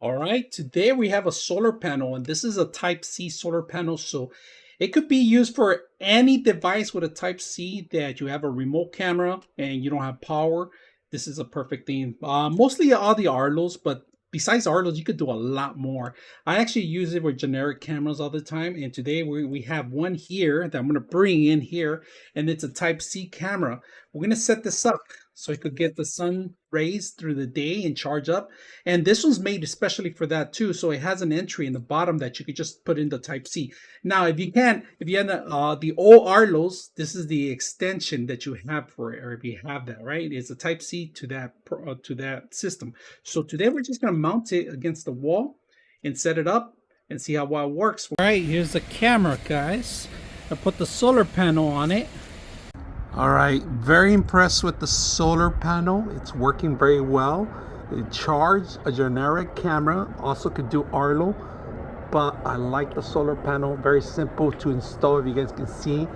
All right, today we have a solar panel, and this is a Type C solar panel. So it could be used for any device with a Type C that you have a remote camera and you don't have power. This is a perfect thing. Mostly all the Arlos, but besides Arlos, you could do a lot more. I actually use it with generic cameras all the time, and today we have one here that I'm going to bring in here, and it's a Type C camera. We're going to set this up so it could get the sun rays through the day and charge up. And this one's made especially for that too. So it has an entry in the bottom that you could just put in the Type C. Now, if you can, if you have the old Arlos, this is the extension that you have for it, or if you have that, right? It's a Type C to that system. So today we're just gonna mount it against the wall and set it up and see how well it works. All right, here's the camera, guys. I put the solar panel on it. All right, very impressed with the solar panel. It's working very well. It charged a generic camera, also could do Arlo, but I like the solar panel. Very simple to install, if you guys can see.